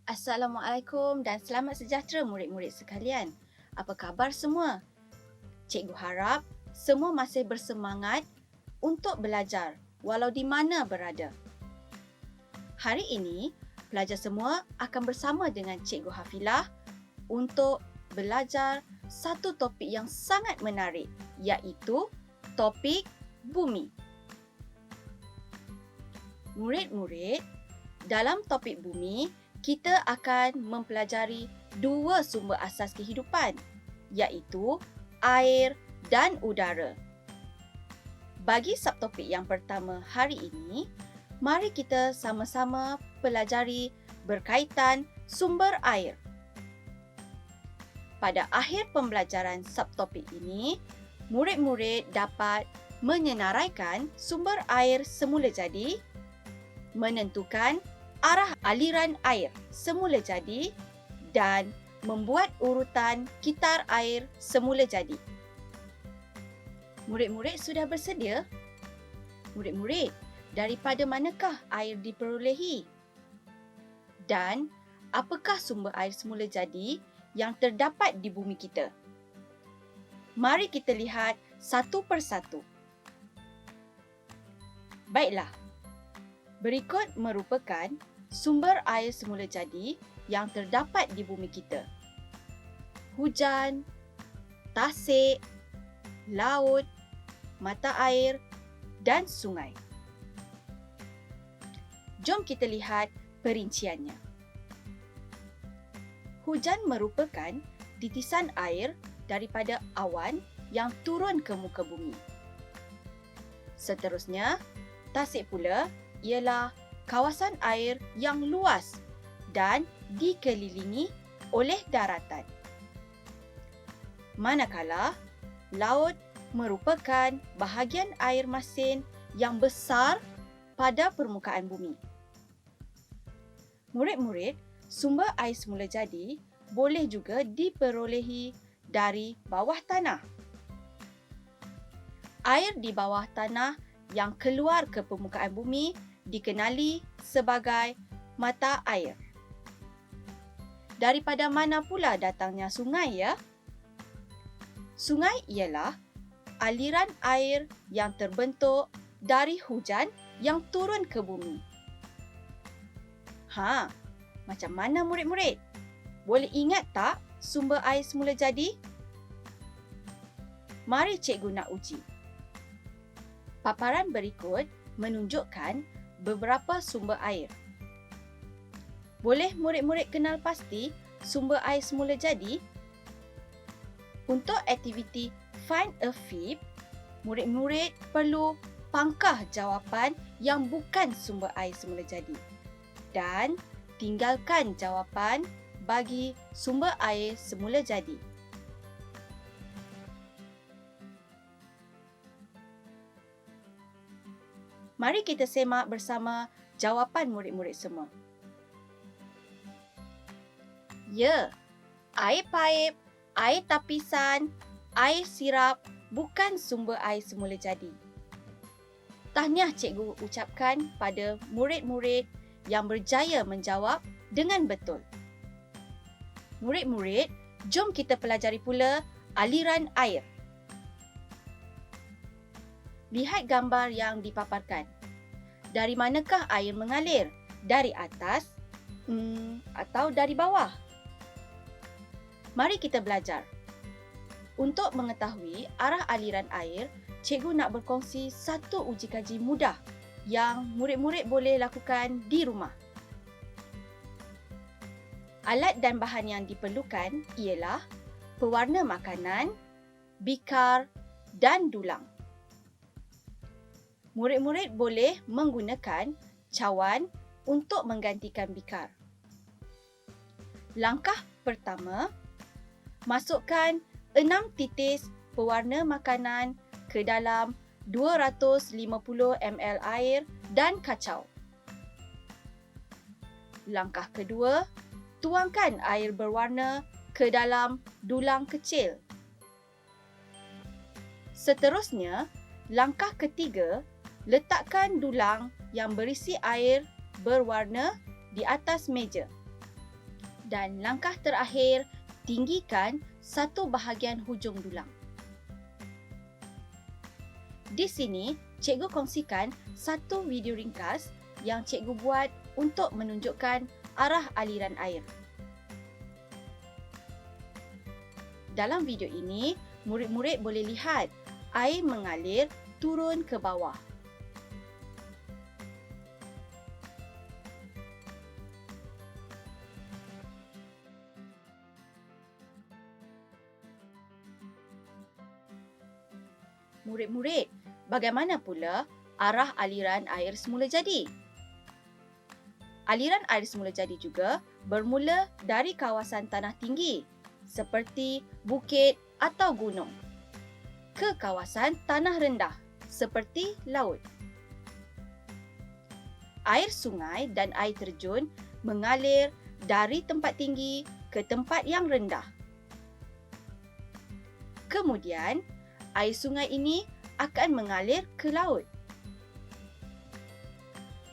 Assalamualaikum dan selamat sejahtera murid-murid sekalian. Apa khabar semua? Cikgu harap semua masih bersemangat untuk belajar walau di mana berada. Hari ini, pelajar semua akan bersama dengan Cikgu Hafilah untuk belajar satu topik yang sangat menarik, iaitu topik bumi. Murid-murid, dalam topik bumi, kita akan mempelajari dua sumber asas kehidupan, iaitu air dan udara. Bagi subtopik yang pertama hari ini, mari kita sama-sama pelajari berkaitan sumber air. Pada akhir pembelajaran subtopik ini, murid-murid dapat menyenaraikan sumber air semula jadi, menentukan arah aliran air semula jadi dan membuat urutan kitar air semula jadi. Murid-murid sudah bersedia? Murid-murid, daripada manakah air diperolehi? Dan apakah sumber air semula jadi yang terdapat di bumi kita? Mari kita lihat satu persatu. Baiklah. Berikut merupakan sumber air semula jadi yang terdapat di bumi kita. Hujan, tasik, laut, mata air dan sungai. Jom kita lihat perinciannya. Hujan merupakan titisan air daripada awan yang turun ke muka bumi. Seterusnya, tasik pula ialah kawasan air yang luas dan dikelilingi oleh daratan. Manakala laut merupakan bahagian air masin yang besar pada permukaan bumi. Murid-murid, sumber air semula jadi boleh juga diperolehi dari bawah tanah. Air di bawah tanah yang keluar ke permukaan bumi dikenali sebagai mata air. Daripada mana pula datangnya sungai ya? Sungai ialah aliran air yang terbentuk dari hujan yang turun ke bumi. Macam mana murid-murid? Boleh ingat tak sumber air semula jadi? Mari cikgu nak uji. Paparan berikut menunjukkan beberapa sumber air. Boleh murid-murid kenal pasti sumber air semula jadi? Untuk aktiviti Find a Fib, murid-murid perlu pangkah jawapan yang bukan sumber air semula jadi dan tinggalkan jawapan bagi sumber air semula jadi. Mari kita semak bersama jawapan murid-murid semua. Ya, air paip, air tapisan, air sirap bukan sumber air semula jadi. Tahniah cikgu ucapkan pada murid-murid yang berjaya menjawab dengan betul. Murid-murid, jom kita pelajari pula aliran air. Lihat gambar yang dipaparkan. Dari manakah air mengalir? Dari atas atau dari bawah? Mari kita belajar. Untuk mengetahui arah aliran air, cikgu nak berkongsi satu uji kaji mudah yang murid-murid boleh lakukan di rumah. Alat dan bahan yang diperlukan ialah pewarna makanan, bikar dan dulang. Murid-murid boleh menggunakan cawan untuk menggantikan bikar. Langkah pertama, masukkan 6 titis pewarna makanan ke dalam 250 ml air dan kacau. Langkah kedua, tuangkan air berwarna ke dalam dulang kecil. Seterusnya, langkah ketiga, letakkan dulang yang berisi air berwarna di atas meja. Dan langkah terakhir, tinggikan satu bahagian hujung dulang. Di sini, cikgu kongsikan satu video ringkas yang cikgu buat untuk menunjukkan arah aliran air. Dalam video ini, murid-murid boleh lihat air mengalir turun ke bawah. Murid-murid, bagaimana pula arah aliran air semula jadi? Aliran air semula jadi juga bermula dari kawasan tanah tinggi seperti bukit atau gunung ke kawasan tanah rendah seperti laut. Air sungai dan air terjun mengalir dari tempat tinggi ke tempat yang rendah. Kemudian, air sungai ini akan mengalir ke laut.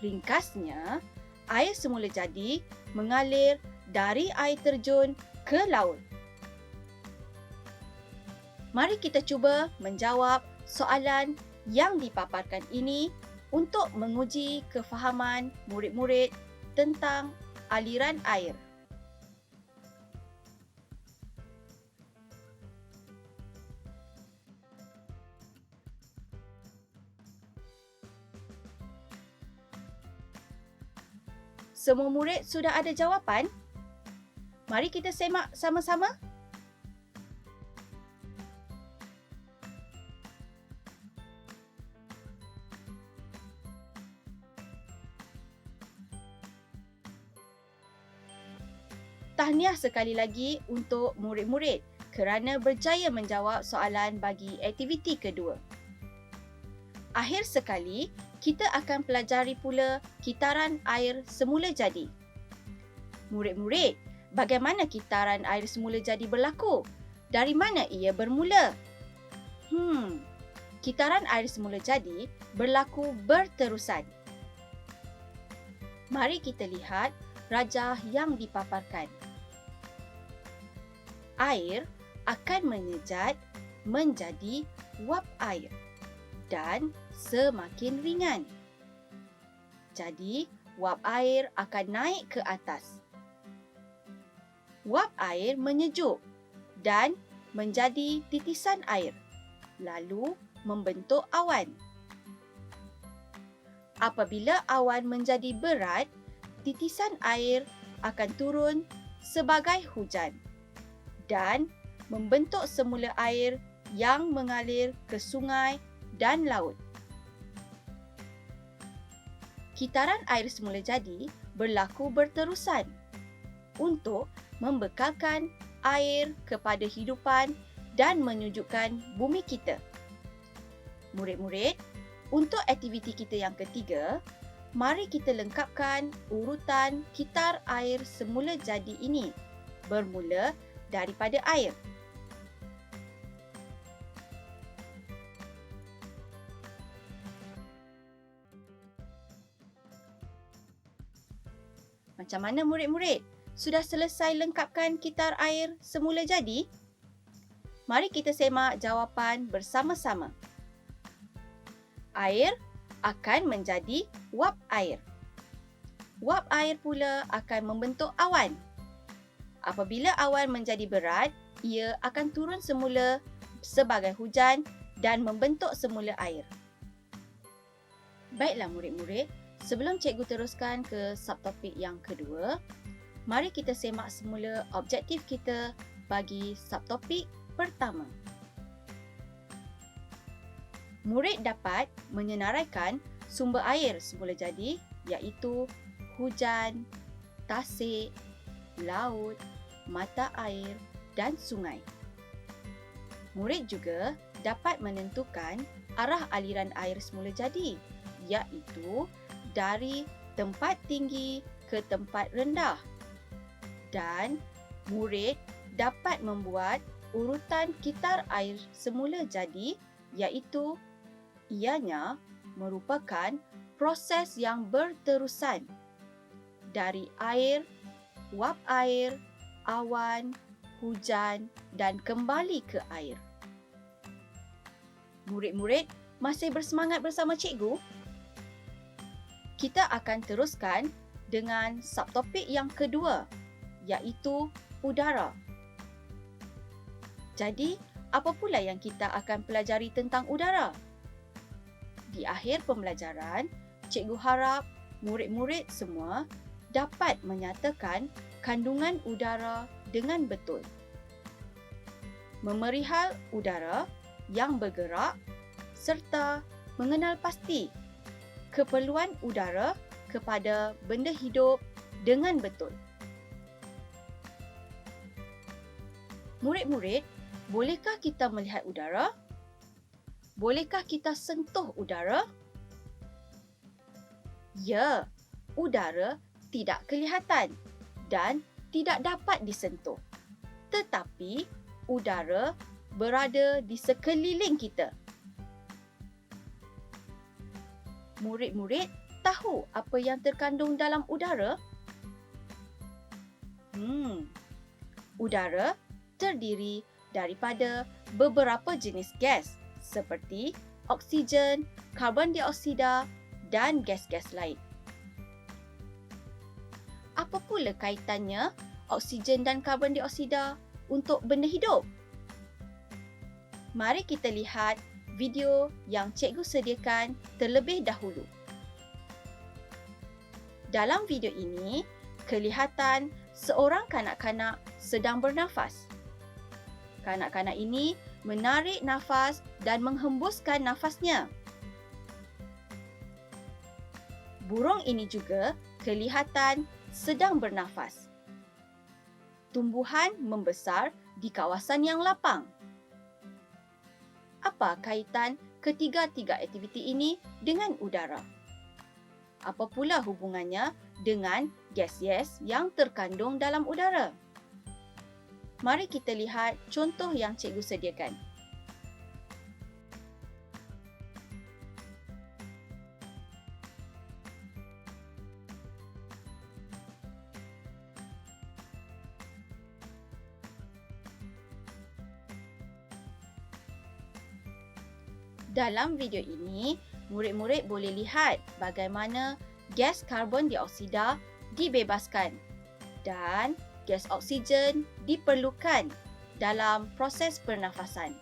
Ringkasnya, air semula jadi mengalir dari air terjun ke laut. Mari kita cuba menjawab soalan yang dipaparkan ini untuk menguji kefahaman murid-murid tentang aliran air. Semua murid sudah ada jawapan? Mari kita semak sama-sama. Tahniah sekali lagi untuk murid-murid kerana berjaya menjawab soalan bagi aktiviti kedua. Akhir sekali, kita akan pelajari pula kitaran air semula jadi. Murid-murid, bagaimana kitaran air semula jadi berlaku? Dari mana ia bermula? Kitaran air semula jadi berlaku berterusan. Mari kita lihat rajah yang dipaparkan. Air akan menyejat menjadi wap air dan semakin ringan. Jadi, wap air akan naik ke atas. Wap air menyejuk dan menjadi titisan air, lalu membentuk awan. Apabila awan menjadi berat, titisan air akan turun sebagai hujan dan membentuk semula air yang mengalir ke sungai dan laut. Kitaran air semula jadi berlaku berterusan untuk membekalkan air kepada hidupan dan menyujukkan bumi kita. Murid-murid, untuk aktiviti kita yang ketiga, mari kita lengkapkan urutan kitar air semula jadi ini bermula daripada air. Macam mana murid-murid? Sudah selesai lengkapkan kitar air semula jadi? Mari kita semak jawapan bersama-sama. Air akan menjadi wap air. Wap air pula akan membentuk awan. Apabila awan menjadi berat, ia akan turun semula sebagai hujan dan membentuk semula air. Baiklah murid-murid, sebelum cikgu teruskan ke subtopik yang kedua, mari kita semak semula objektif kita bagi subtopik pertama. Murid dapat menyenaraikan sumber air semula jadi iaitu hujan, tasik, laut, mata air dan sungai. Murid juga dapat menentukan arah aliran air semula jadi iaitu dari tempat tinggi ke tempat rendah. Dan murid dapat membuat urutan kitar air semula jadi iaitu ianya merupakan proses yang berterusan dari air, uap air, awan, hujan dan kembali ke air. Murid-murid masih bersemangat bersama cikgu? Kita akan teruskan dengan subtopik yang kedua, iaitu udara. Jadi, apa pula yang kita akan pelajari tentang udara? Di akhir pembelajaran, cikgu harap murid-murid semua dapat menyatakan kandungan udara dengan betul. Memerihal udara yang bergerak serta mengenal pasti keperluan udara kepada benda hidup dengan betul. Murid-murid, bolehkah kita melihat udara? Bolehkah kita sentuh udara? Ya, udara tidak kelihatan dan tidak dapat disentuh. Tetapi, udara berada di sekeliling kita. Murid-murid tahu apa yang terkandung dalam udara? Udara terdiri daripada beberapa jenis gas seperti oksigen, karbon dioksida dan gas-gas lain. Apa pula kaitannya oksigen dan karbon dioksida untuk benda hidup? Mari kita lihat video yang cikgu sediakan terlebih dahulu. Dalam video ini, kelihatan seorang kanak-kanak sedang bernafas. Kanak-kanak ini menarik nafas dan menghembuskan nafasnya. Burung ini juga kelihatan sedang bernafas. Tumbuhan membesar di kawasan yang lapang. Apa kaitan ketiga-tiga aktiviti ini dengan udara? Apa pula hubungannya dengan gas-gas yang terkandung dalam udara? Mari kita lihat contoh yang cikgu sediakan. Dalam video ini, murid-murid boleh lihat bagaimana gas karbon dioksida dibebaskan dan gas oksigen diperlukan dalam proses pernafasan.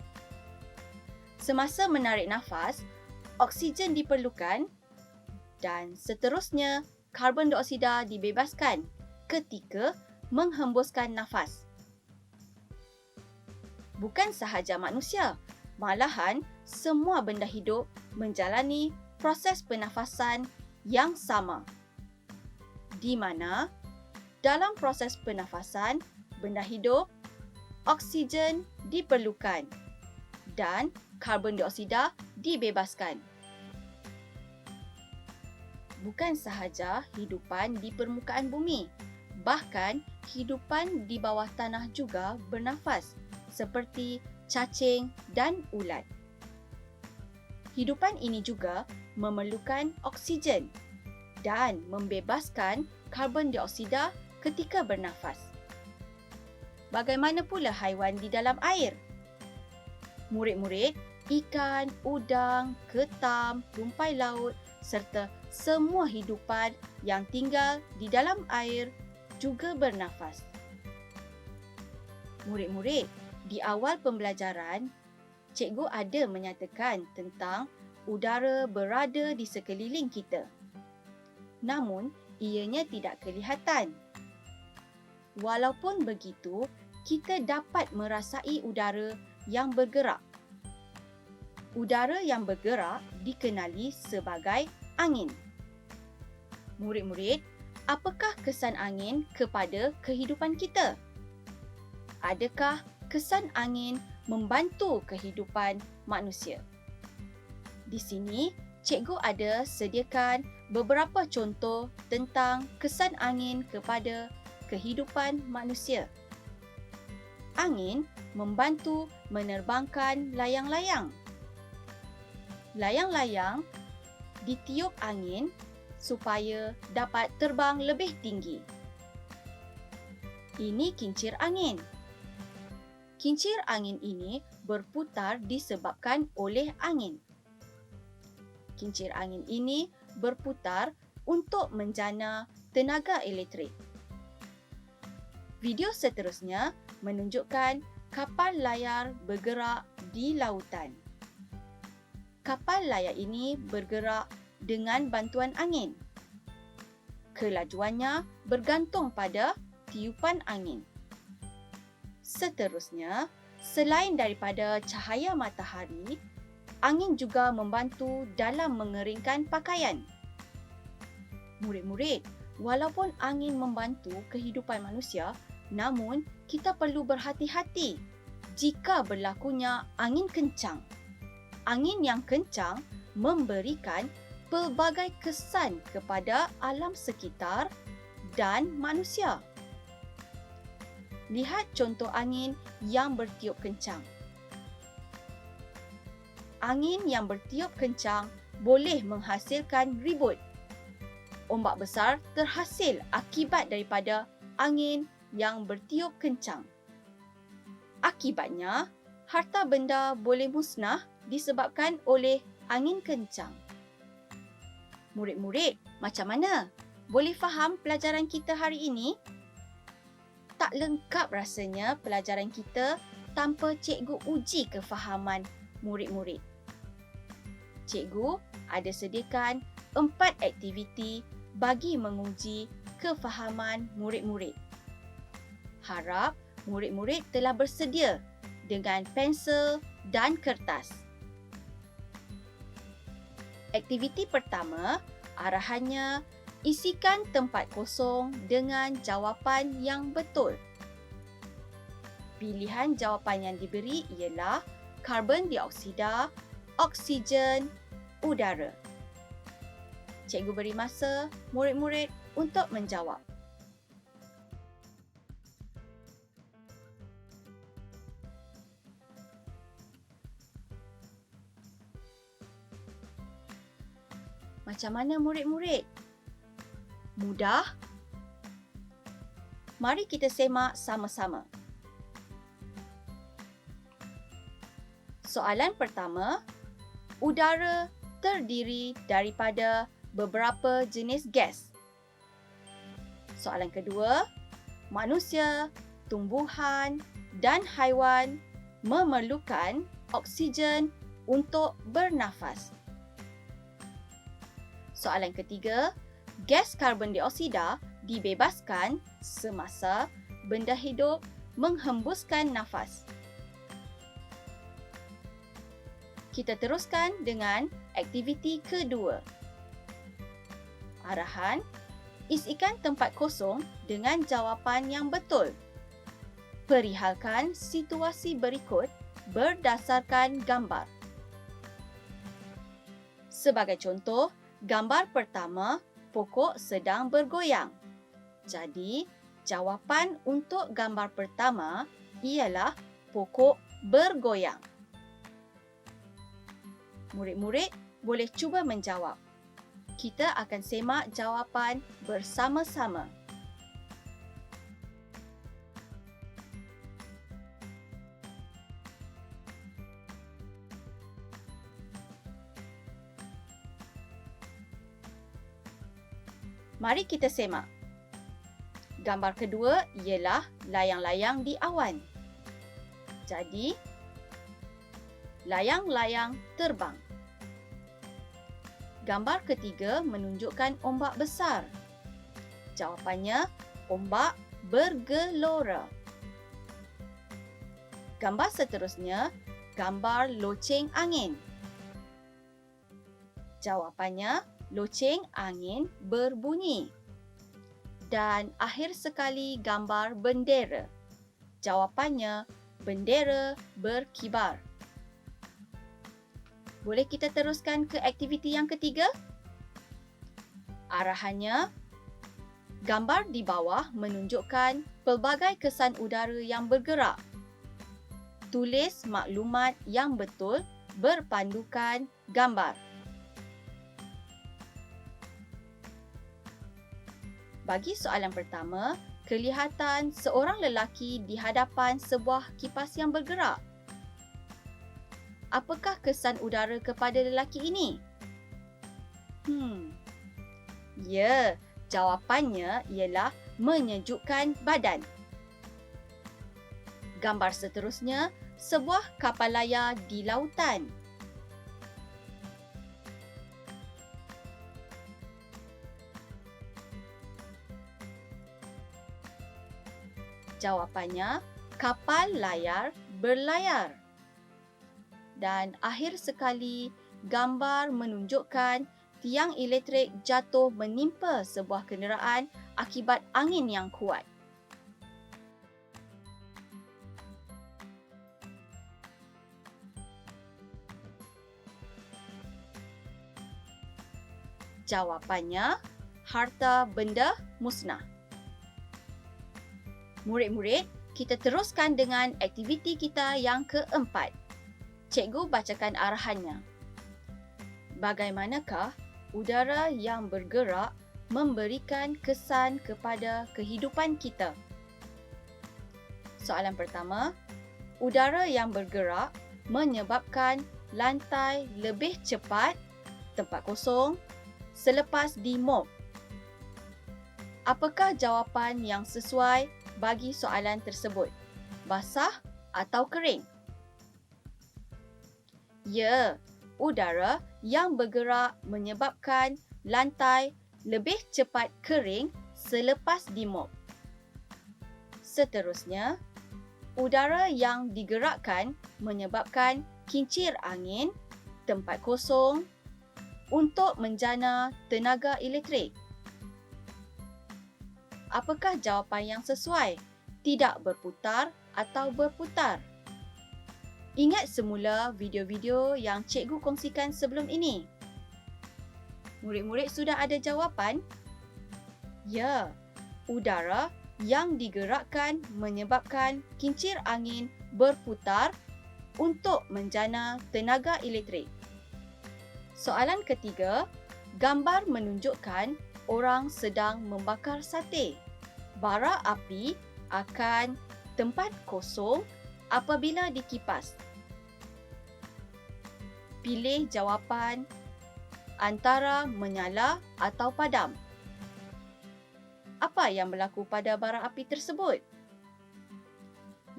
Semasa menarik nafas, oksigen diperlukan dan seterusnya karbon dioksida dibebaskan ketika menghembuskan nafas. Bukan sahaja manusia, malahan semua benda hidup menjalani proses pernafasan yang sama, di mana dalam proses pernafasan benda hidup, oksigen diperlukan dan karbon dioksida dibebaskan. Bukan sahaja hidupan di permukaan bumi, bahkan hidupan di bawah tanah juga bernafas, seperti cacing dan ulat. Hidupan ini juga memerlukan oksigen dan membebaskan karbon dioksida ketika bernafas. Bagaimana pula haiwan di dalam air? Murid-murid, ikan, udang, ketam, rumpai laut serta semua hidupan yang tinggal di dalam air juga bernafas. Murid-murid, di awal pembelajaran, cikgu ada menyatakan tentang udara berada di sekeliling kita. Namun, ianya tidak kelihatan. Walaupun begitu, kita dapat merasai udara yang bergerak. Udara yang bergerak dikenali sebagai angin. Murid-murid, apakah kesan angin kepada kehidupan kita? Adakah kesan angin membantu kehidupan manusia? Di sini, cikgu ada sediakan beberapa contoh tentang kesan angin kepada kehidupan manusia. Angin membantu menerbangkan layang-layang. Layang-layang ditiup angin supaya dapat terbang lebih tinggi. Ini kincir angin. Kincir angin ini berputar disebabkan oleh angin. Kincir angin ini berputar untuk menjana tenaga elektrik. Video seterusnya menunjukkan kapal layar bergerak di lautan. Kapal layar ini bergerak dengan bantuan angin. Kelajuannya bergantung pada tiupan angin. Seterusnya, selain daripada cahaya matahari, angin juga membantu dalam mengeringkan pakaian. Murid-murid, walaupun angin membantu kehidupan manusia, namun kita perlu berhati-hati jika berlakunya angin kencang. Angin yang kencang memberikan pelbagai kesan kepada alam sekitar dan manusia. Lihat contoh angin yang bertiup kencang. Angin yang bertiup kencang boleh menghasilkan ribut. Ombak besar terhasil akibat daripada angin yang bertiup kencang. Akibatnya, harta benda boleh musnah disebabkan oleh angin kencang. Murid-murid, macam mana? Boleh faham pelajaran kita hari ini? Tak lengkap rasanya pelajaran kita tanpa cikgu uji kefahaman murid-murid. Cikgu ada sediakan 4 aktiviti bagi menguji kefahaman murid-murid. Harap murid-murid telah bersedia dengan pensel dan kertas. Aktiviti pertama, arahannya isikan tempat kosong dengan jawapan yang betul. Pilihan jawapan yang diberi ialah karbon dioksida, oksigen, udara. Cikgu beri masa murid-murid untuk menjawab. Macam mana murid-murid? Mudah? Mari kita semak sama-sama. Soalan pertama, udara terdiri daripada beberapa jenis gas. Soalan kedua, manusia, tumbuhan dan haiwan memerlukan oksigen untuk bernafas. Soalan ketiga, gas karbon dioksida dibebaskan semasa benda hidup menghembuskan nafas. Kita teruskan dengan aktiviti kedua. Arahan, isikan tempat kosong dengan jawapan yang betul. Perihalkan situasi berikut berdasarkan gambar. Sebagai contoh, gambar pertama, pokok sedang bergoyang. Jadi, jawapan untuk gambar pertama ialah pokok bergoyang. Murid-murid boleh cuba menjawab. Kita akan semak jawapan bersama-sama. Mari kita semak. Gambar kedua ialah layang-layang di awan. Jadi, layang-layang terbang. Gambar ketiga menunjukkan ombak besar. Jawapannya, ombak bergelora. Gambar seterusnya, gambar loceng angin. Jawapannya, loceng angin berbunyi. Dan akhir sekali gambar bendera. Jawapannya, bendera berkibar. Boleh kita teruskan ke aktiviti yang ketiga? Arahannya, gambar di bawah menunjukkan pelbagai kesan udara yang bergerak. Tulis maklumat yang betul berpandukan gambar. Bagi soalan pertama, kelihatan seorang lelaki di hadapan sebuah kipas yang bergerak. Apakah kesan udara kepada lelaki ini? Ya, jawapannya ialah menyejukkan badan. Gambar seterusnya, sebuah kapal layar di lautan. Jawapannya, kapal layar berlayar. Dan akhir sekali, gambar menunjukkan tiang elektrik jatuh menimpa sebuah kenderaan akibat angin yang kuat. Jawapannya, harta benda musnah. Murid-murid, kita teruskan dengan aktiviti kita yang keempat. Cikgu bacakan arahannya. Bagaimanakah udara yang bergerak memberikan kesan kepada kehidupan kita? Soalan pertama, udara yang bergerak menyebabkan lantai lebih cepat, tempat kosong, selepas dimop. Apakah jawapan yang sesuai bagi soalan tersebut? Basah atau kering? Ya, udara yang bergerak menyebabkan lantai lebih cepat kering selepas dimop. Seterusnya, udara yang digerakkan menyebabkan kincir angin, tempat kosong, untuk menjana tenaga elektrik. Apakah jawapan yang sesuai? Tidak berputar atau berputar? Ingat semula video-video yang cikgu kongsikan sebelum ini. Murid-murid sudah ada jawapan? Ya, udara yang digerakkan menyebabkan kincir angin berputar untuk menjana tenaga elektrik. Soalan ketiga, gambar menunjukkan orang sedang membakar sate. Bara api akan tempat kosong apabila dikipas. Pilih jawapan antara menyala atau padam. Apa yang berlaku pada bara api tersebut?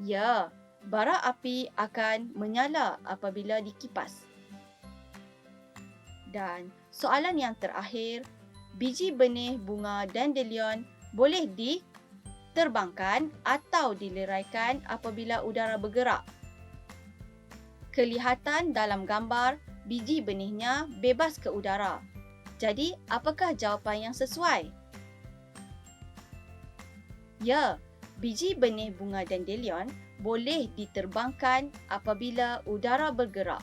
Ya, bara api akan menyala apabila dikipas. Dan soalan yang terakhir, biji benih bunga dandelion boleh diterbangkan atau dileraikan apabila udara bergerak. Kelihatan dalam gambar, biji benihnya bebas ke udara. Jadi, apakah jawapan yang sesuai? Ya, biji benih bunga dandelion boleh diterbangkan apabila udara bergerak.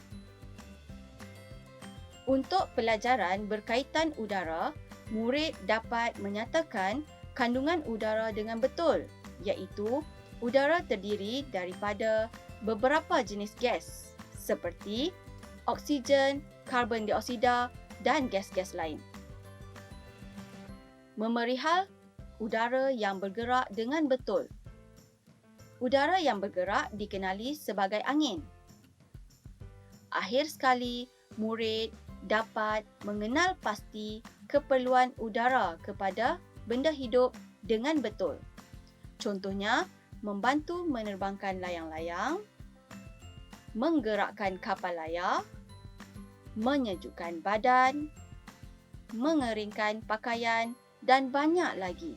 Untuk pelajaran berkaitan udara, murid dapat menyatakan kandungan udara dengan betul, iaitu udara terdiri daripada beberapa jenis gas seperti oksigen, karbon dioksida dan gas-gas lain. Memerihal udara yang bergerak dengan betul. Udara yang bergerak dikenali sebagai angin. Akhir sekali, murid dapat mengenal pasti keperluan udara kepada benda hidup dengan betul. Contohnya, membantu menerbangkan layang-layang, menggerakkan kapal layar, menyejukkan badan, mengeringkan pakaian dan banyak lagi.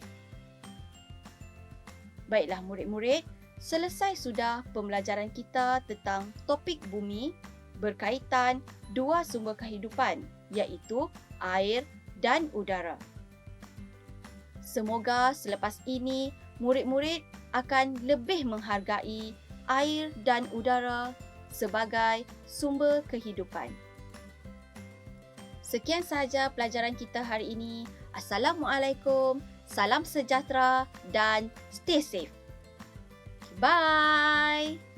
Baiklah murid-murid, selesai sudah pembelajaran kita tentang topik bumi berkaitan dua sumber kehidupan, iaitu air dan udara. Semoga selepas ini murid-murid akan lebih menghargai air dan udara sebagai sumber kehidupan. Sekian sahaja pelajaran kita hari ini. Assalamualaikum, salam sejahtera dan stay safe. Bye!